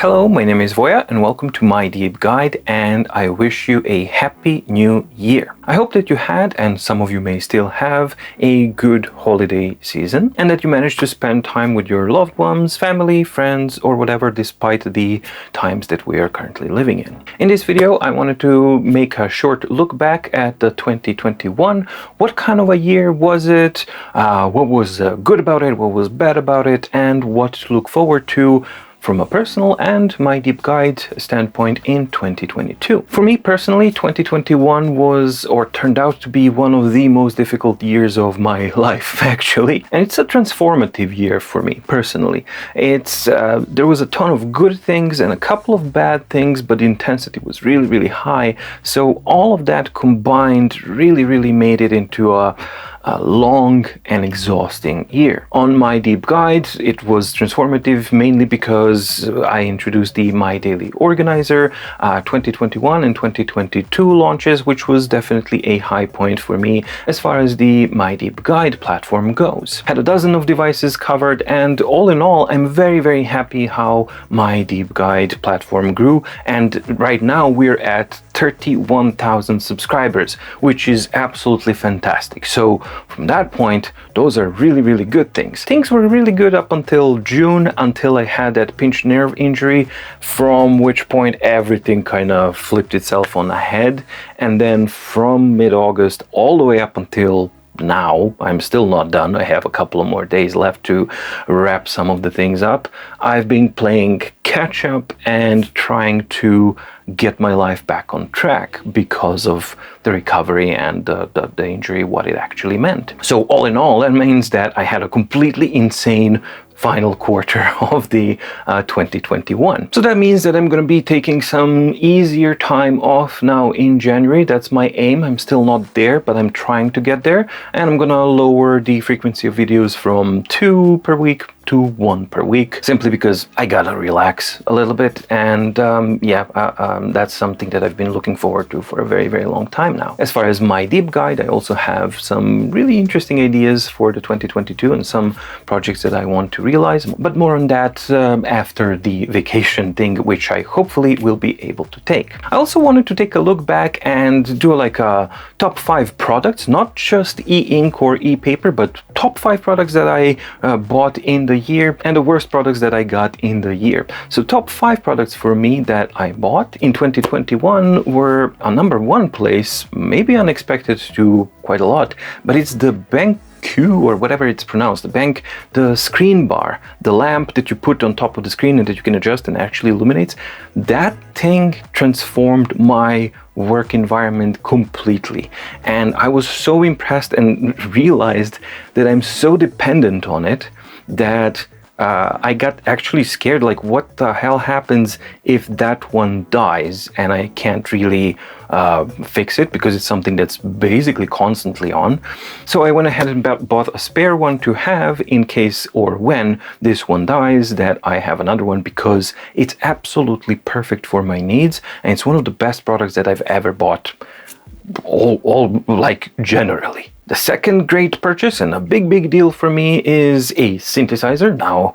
Hello, my name is Voya and welcome to My Deep Guide, and I wish you a happy new year. I hope that you had, and some of you may still have, a good holiday season and that you managed to spend time with your loved ones, family, friends, or whatever, despite the times that we are currently living in. In this video, I wanted to make a short look back at the 2021. What kind of a year was it? What was good about it? What was bad about it? And what to look forward to from a personal and My Deep Guide standpoint in 2022. For me personally, 2021 was, or turned out to be, one of the most difficult years of my life, actually. And it's a transformative year for me personally. There was a ton of good things and a couple of bad things, but the intensity was really, really high. So all of that combined really made it into a long and exhausting year. On My Deep Guide, it was transformative mainly because I introduced the My Daily Organizer 2021 and 2022 launches, which was definitely a high point for me as far as the My Deep Guide platform goes. Had a dozen of devices covered, and all in all, I'm very happy how My Deep Guide platform grew, and right now we're at 31,000 subscribers, which is absolutely fantastic. So from that point, those are really good things. Things were really good up until June, until I had that pinched nerve injury, from which point everything kind of flipped itself on the head. And then from mid-August all the way up until now, I'm still not done. I have a couple of more days left to wrap some of the things up. I've been playing catch up and trying to get my life back on track because of the recovery and the injury, what it actually meant. So all in all, that means that I had a completely insane final quarter of the 2021. So that means that I'm going to be taking some easier time off now in January. That's my aim. I'm still not there, but I'm trying to get there. And I'm going to lower the frequency of videos from 2 per week to 1 per week, simply because I gotta relax a little bit. And that's something that I've been looking forward to for a very long time now. As far as My Deep Guide, I also have some really interesting ideas for the 2022 and some projects that I want to realize, but more on that after the vacation thing, which I hopefully will be able to take. I also wanted to take a look back and do like a top 5 products, not just e-ink or e-paper, but top 5 products that I bought in the year and the worst products that I got in the year. So top 5 products for me that I bought in 2021 were a number 1 place, maybe unexpected to quite a lot, but it's the BenQ, or whatever it's pronounced, the screen bar, the lamp that you put on top of the screen and that you can adjust and actually illuminates. That thing transformed my work environment completely, and I was so impressed and realized that I'm so dependent on it that I got actually scared, like what the hell happens if that one dies and I can't really fix it because it's something that's basically constantly on. So I went ahead and bought a spare one to have in case or when this one dies, that I have another one, because it's absolutely perfect for my needs, and it's one of the best products that I've ever bought, all like generally. The second great purchase and a big deal for me is a synthesizer. Now,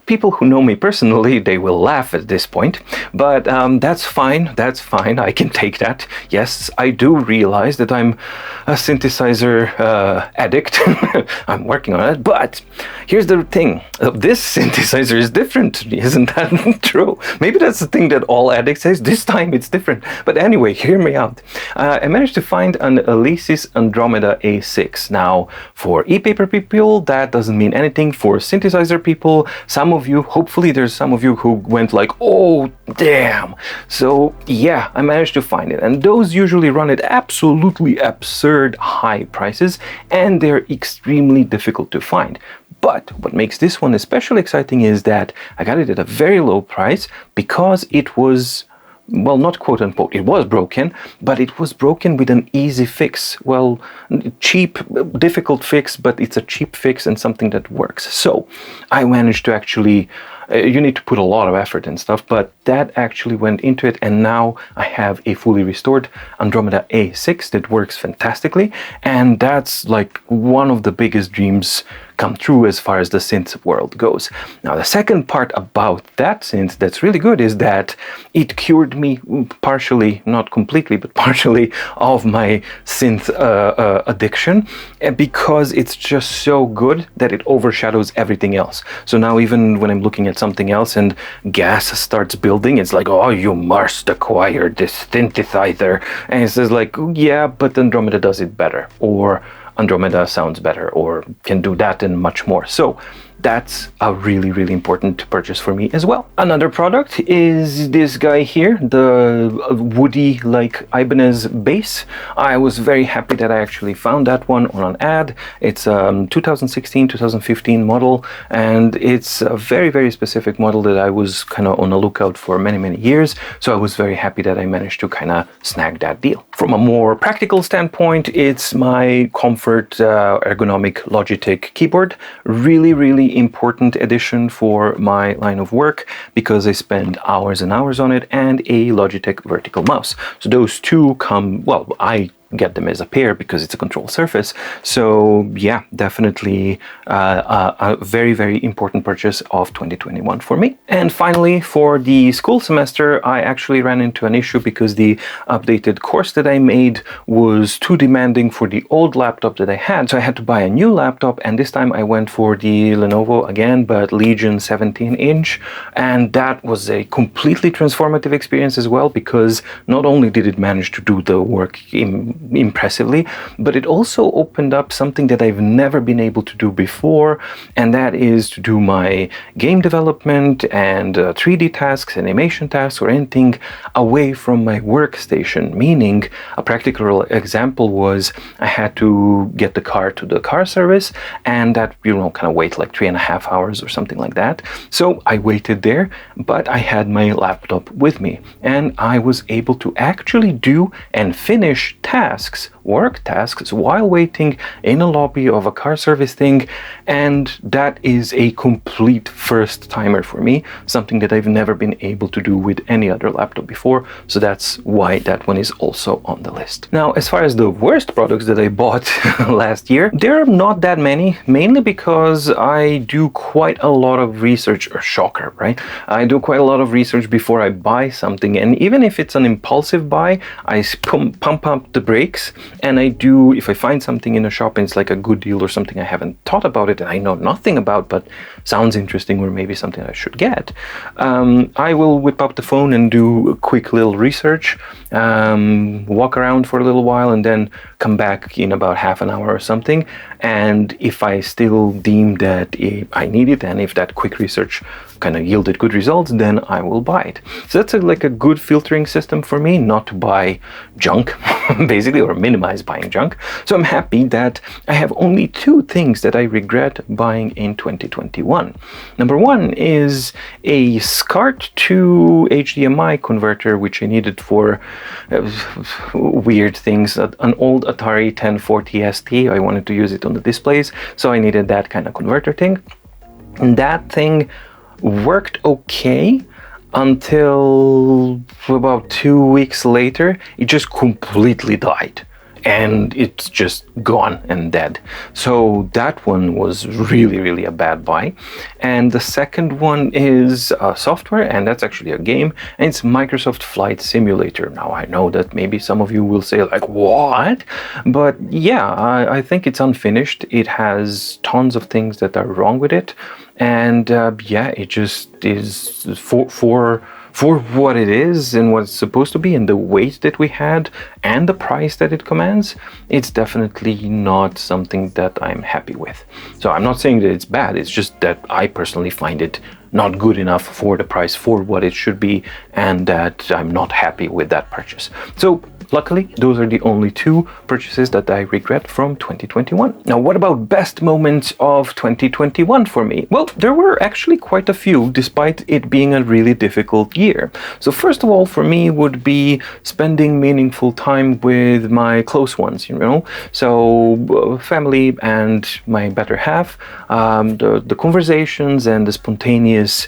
people who know me personally, they will laugh at this point, but that's fine, I can take that. Yes, I do realize that I'm a synthesizer addict. I'm working on it, but here's the thing. This synthesizer is different, isn't that true? Maybe that's the thing that all addicts say. This time it's different. But anyway, hear me out. I managed to find an Alesis Andromeda A6. Now, for e-paper people, that doesn't mean anything. For synthesizer people, hopefully there's some of you who went like, oh damn. So yeah, I managed to find it, and those usually run at absolutely absurd high prices, and they're extremely difficult to find. But what makes this one especially exciting is that I got it at a very low price because it was, well, not quote unquote, it was broken, but it was broken with an easy fix. Well, cheap, difficult fix, but it's a cheap fix and something that works. So I managed to actually You need to put a lot of effort and stuff, but that actually went into it, and now I have a fully restored Andromeda A6 that works fantastically, and that's like one of the biggest dreams come true as far as the synth world goes. Now, the second part about that synth that's really good is that it cured me partially, not completely, but partially, of my synth addiction, because it's just so good that it overshadows everything else. So now even when I'm looking at something else and gas starts building, it's like, oh, you must acquire this synthesizer. And it says like, yeah, but Andromeda does it better, or Andromeda sounds better, or can do that and much more. So that's a really, really important purchase for me as well. Another product is this guy here, the woody like Ibanez bass. I was very happy that I actually found that one on an ad. It's a 2016-2015 model, and it's a very, very specific model that I was kind of on the lookout for many, many years. So I was very happy that I managed to kind of snag that deal. From a more practical standpoint, it's my comfort ergonomic Logitech keyboard. Really, really important addition for my line of work, because I spend hours and hours on it, and a Logitech vertical mouse. So those two come, well, I get them as a pair because it's a control surface. So yeah, definitely a very, very important purchase of 2021 for me. And finally, for the school semester, I actually ran into an issue because the updated course that I made was too demanding for the old laptop that I had. So I had to buy a new laptop, and this time I went for the Lenovo again, but Legion 17-inch. And that was a completely transformative experience as well, because not only did it manage to do the work impressively, but it also opened up something that I've never been able to do before, and that is to do my game development and 3D tasks, animation tasks, or anything away from my workstation. Meaning, a practical example was I had to get the car to the car service, and that, kind of wait like 3.5 hours or something like that. So I waited there, but I had my laptop with me, and I was able to actually do and finish work tasks while waiting in a lobby of a car service thing, and that is a complete first timer for me, something that I've never been able to do with any other laptop before. So that's why that one is also on the list. Now, as far as the worst products that I bought last year, there are not that many, mainly because I do quite a lot of research, or shocker, right? I do quite a lot of research before I buy something, and even if it's an impulsive buy, I pump up the brakes, and I do, if I find something in a shop and it's like a good deal or something I haven't thought about it and I know nothing about but sounds interesting, or maybe something I should get, I will whip up the phone and do a quick little research, walk around for a little while, and then come back in about half an hour or something. And if I still deem that I need it, and if that quick research kind of yielded good results, then I will buy it. So that's like a good filtering system for me, not to buy junk, basically, or minimize buying junk. So I'm happy that I have only 2 things that I regret buying in 2021. Number one is a SCART to HDMI converter, which I needed for weird things. An old Atari 1040 ST, I wanted to use it on the displays, so I needed that kind of converter thing. And that thing worked okay until about 2 weeks later. It just completely died, and it's just gone and dead. So that one was really, really a bad buy. And the second one is software, and that's actually a game, and it's Microsoft Flight Simulator. Now, I know that maybe some of you will say like, what? But yeah, I think it's unfinished. It has tons of things that are wrong with it. And yeah, it just is for what it is and what it's supposed to be, and the weight that we had and the price that it commands, it's definitely not something that I'm happy with. So I'm not saying that it's bad, it's just that I personally find it not good enough for the price, for what it should be, and that I'm not happy with that purchase. So luckily, those are the only 2 purchases that I regret from 2021. Now, what about best moments of 2021 for me? Well, there were actually quite a few, despite it being a really difficult year. So first of all, for me, would be spending meaningful time with my close ones, So family and my better half, the conversations and the spontaneous this,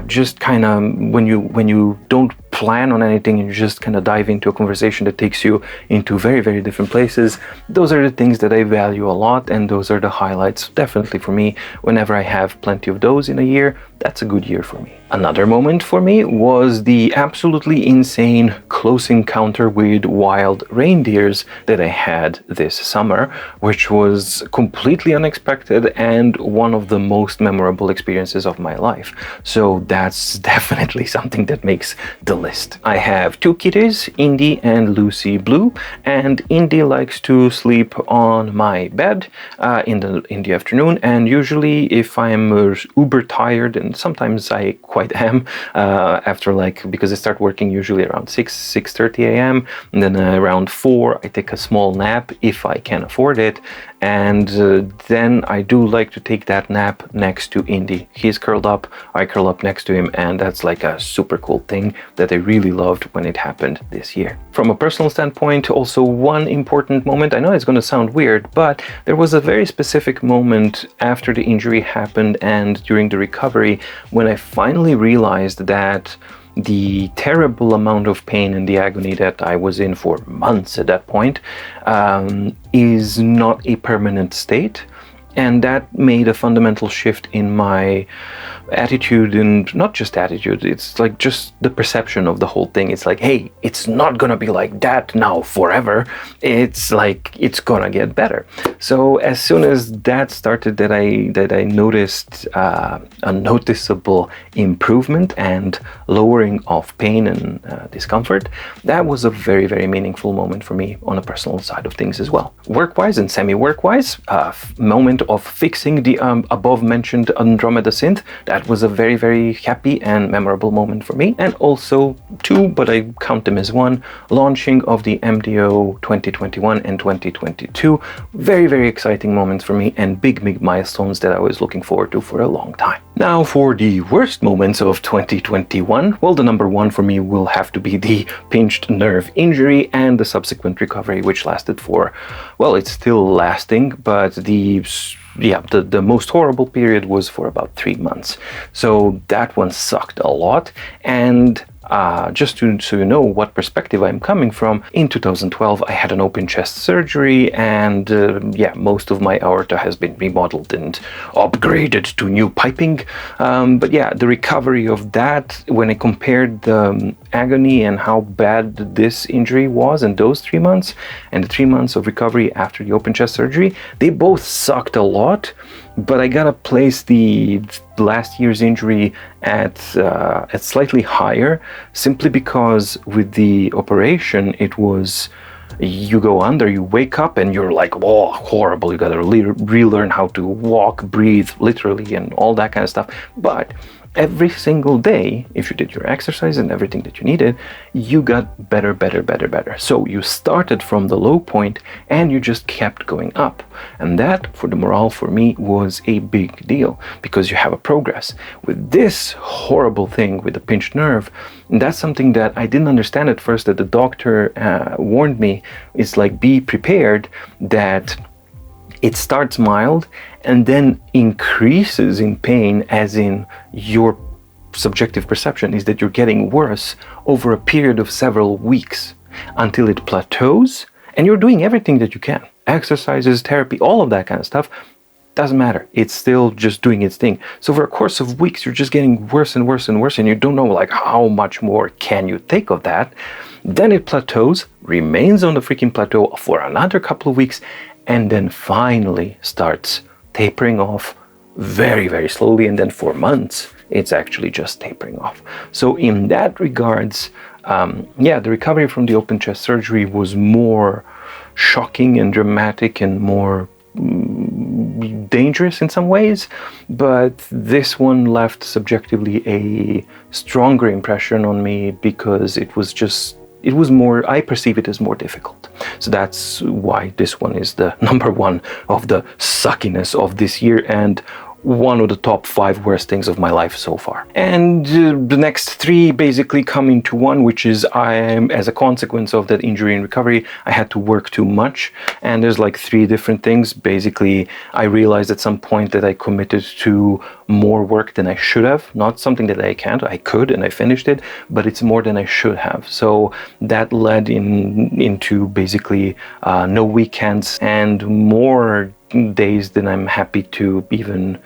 just kind of when you don't plan on anything and you just kind of dive into a conversation that takes you into very, very different places. Those are the things that I value a lot, and those are the highlights definitely for me. Whenever I have plenty of those in a year, that's a good year for me. Another moment for me was the absolutely insane close encounter with wild reindeers that I had this summer, which was completely unexpected and one of the most memorable experiences of my life. So that's definitely something that makes the list. I have two kitties, Indy and Lucy Blue, and Indy likes to sleep on my bed in the afternoon, and usually if I'm uber tired, and sometimes I quite am, after because I start working usually around 6:30 a.m. and then around 4 I take a small nap if I can afford it, and then I do like to take that nap next to Indy. He's curled up, I curl up next to him, and that's like a super cool thing that I really loved when it happened this year. From a personal standpoint, also one important moment, I know it's going to sound weird, but there was a very specific moment after the injury happened and during the recovery when I finally realized that the terrible amount of pain and the agony that I was in for months at that point is not a permanent state. And that made a fundamental shift in my attitude, and not just attitude, it's like just the perception of the whole thing. It's like, hey, it's not gonna be like that now forever. It's like, it's gonna get better. So as soon as that started, that I noticed a noticeable improvement and lowering of pain and discomfort, that was a very, very meaningful moment for me on a personal side of things as well. Work-wise and semi-work-wise, moment of fixing the above-mentioned Andromeda synth. That was a very, very happy and memorable moment for me. And also two, but I count them as one, launching of the MDO 2021 and 2022. Very, very exciting moments for me and big, big milestones that I was looking forward to for a long time. Now for the worst moments of 2021, well, the number one for me will have to be the pinched nerve injury and the subsequent recovery, which lasted for, well, it's still lasting, but the most horrible period was for about 3 months. So that one sucked a lot. And just so you know what perspective I'm coming from, in 2012 I had an open chest surgery, and most of my aorta has been remodeled and upgraded to new piping. But the recovery of that, when I compared the agony and how bad this injury was in those 3 months and the 3 months of recovery after the open chest surgery, they both sucked a lot. But I gotta place the last year's injury at slightly higher, simply because with the operation it was, you go under, you wake up and you're like, oh, horrible, you gotta relearn how to walk, breathe, literally, and all that kind of stuff. But every single day, if you did your exercise and everything that you needed, you got better, better, better, better. So you started from the low point and you just kept going up. And that, for the morale for me, was a big deal, because you have a progress. With this horrible thing with the pinched nerve, that's something that I didn't understand at first, that the doctor warned me. It's like, be prepared that it starts mild and then increases in pain, as in your subjective perception is that you're getting worse over a period of several weeks until it plateaus, and you're doing everything that you can. Exercises, therapy, all of that kind of stuff. Doesn't matter. It's still just doing its thing. So over a course of weeks, you're just getting worse and worse and worse, and you don't know like how much more can you take of that. Then it plateaus, remains on the freaking plateau for another couple of weeks, and then finally starts tapering off very, very slowly. And then for months, it's actually just tapering off. So in that regards, the recovery from the open chest surgery was more shocking and dramatic and more dangerous in some ways, but this one left subjectively a stronger impression on me, because it was more, I perceive it as more difficult. So that's why this one is the number one of the suckiness of this year. And one of the top 5 worst things of my life so far. And the next 3 basically come into one, which is as a consequence of that injury and recovery, I had to work too much. And there's like 3 different things. Basically, I realized at some point that I committed to more work than I should have. Not something that I can't, I could, and I finished it, but it's more than I should have. So that led into basically no weekends and more days than I'm happy to even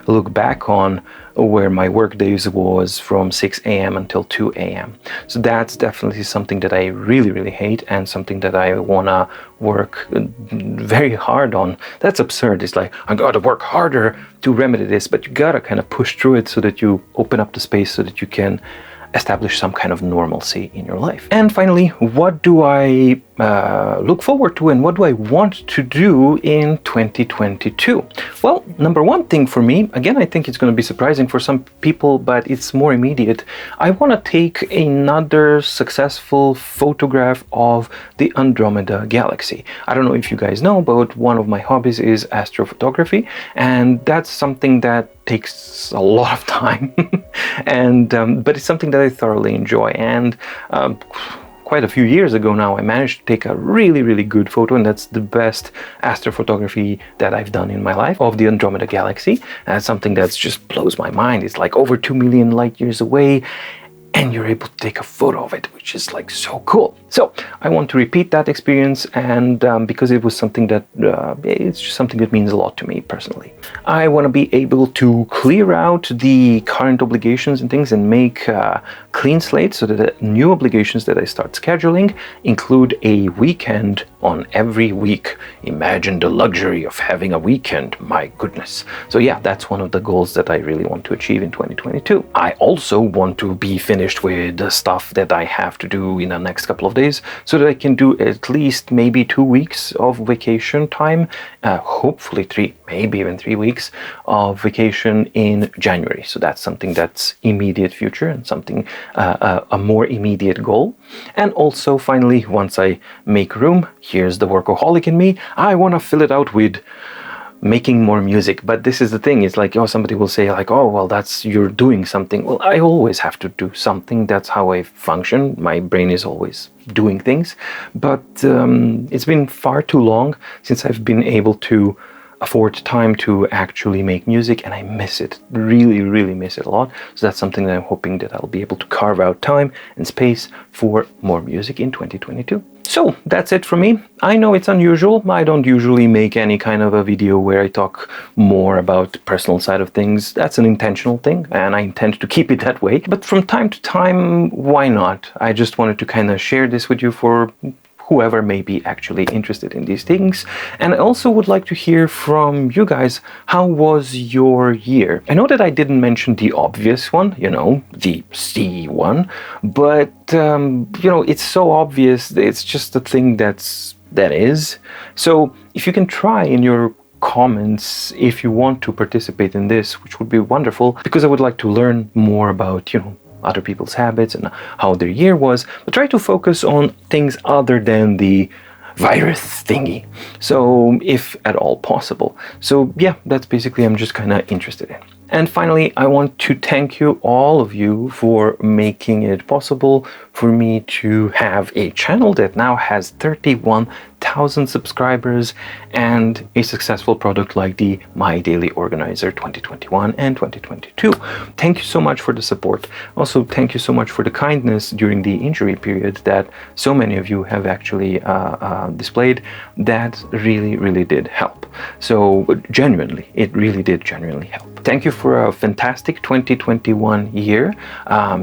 look back on, where my work days was from 6 a.m. until 2 a.m. So that's definitely something that I really, really hate, and something that I wanna work very hard on. That's absurd. It's like, I gotta work harder to remedy this, but you gotta kind of push through it so that you open up the space so that you can establish some kind of normalcy in your life. And finally, what do I look forward to and what do I want to do in 2022? Well, number one thing for me, again, I think it's going to be surprising for some people, but it's more immediate. I want to take another successful photograph of the Andromeda Galaxy. I don't know if you guys know, but one of my hobbies is astrophotography, and that's something that takes a lot of time and but it's something that I thoroughly enjoy. And quite a few years ago now, I managed to take a really, really good photo, and that's the best astrophotography that I've done in my life of the Andromeda Galaxy. And it's something that just blows my mind. It's like over 2 million light years away, and you're able to take a photo of it, which is like so cool. So I want to repeat that experience, and because it was something that it's just something that means a lot to me personally. I want to be able to clear out the current obligations and things and make a clean slate, so that the new obligations that I start scheduling include a weekend on every week. Imagine the luxury of having a weekend, my goodness. So yeah, that's one of the goals that I really want to achieve in 2022. I also want to be finished with the stuff that I have to do in the next couple of days, so that I can do at least maybe 2 weeks of vacation time, hopefully 3, maybe even 3 weeks of vacation in January. So that's something that's immediate future and something a more immediate goal. And also finally, once I make room, here's the workaholic in me, I want to fill it out with making more music. But this is the thing, it's like, oh, somebody will say like, oh, well, that's, you're doing something. Well, I always have to do something. That's how I function. My brain is always doing things. But it's been far too long since I've been able to afford time to actually make music, and I miss it, really, really miss it a lot. So that's something that I'm hoping that I'll be able to carve out time and space for more music in 2022. So that's it for me. I know it's unusual. I don't usually make any kind of a video where I talk more about the personal side of things. That's an intentional thing, and I intend to keep it that way. But from time to time, why not? I just wanted to kind of share this with you for whoever may be actually interested in these things. And I also would like to hear from you guys, how was your year? I know that I didn't mention the obvious one, you know, the C one, but you know, it's so obvious, it's just a thing that is. So if you can try in your comments if you want to participate in this, which would be wonderful, because I would like to learn more about, you know, other people's habits and how their year was, but try to focus on things other than the virus thingy, so if at all possible. So yeah, that's basically, I'm just kind of interested in. And finally, I want to thank you, all of you, for making it possible for me to have a channel that now has 31,000 subscribers and a successful product like the My Daily Organizer 2021 and 2022. Thank you so much for the support. Also, thank you so much for the kindness during the injury period that so many of you have actually displayed. That really, really did help. So genuinely, it really did genuinely help. Thank you for a fantastic 2021 year.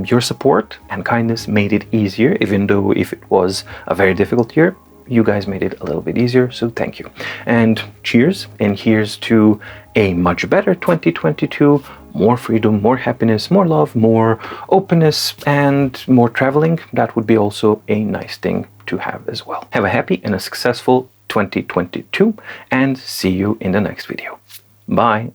Your support and kindness made it easier, even though if it was a very difficult year, you guys made it a little bit easier, so thank you. And cheers, and here's to a much better 2022, more freedom, more happiness, more love, more openness, and more traveling. That would be also a nice thing to have as well. Have a happy and a successful 2022, and see you in the next video. Bye.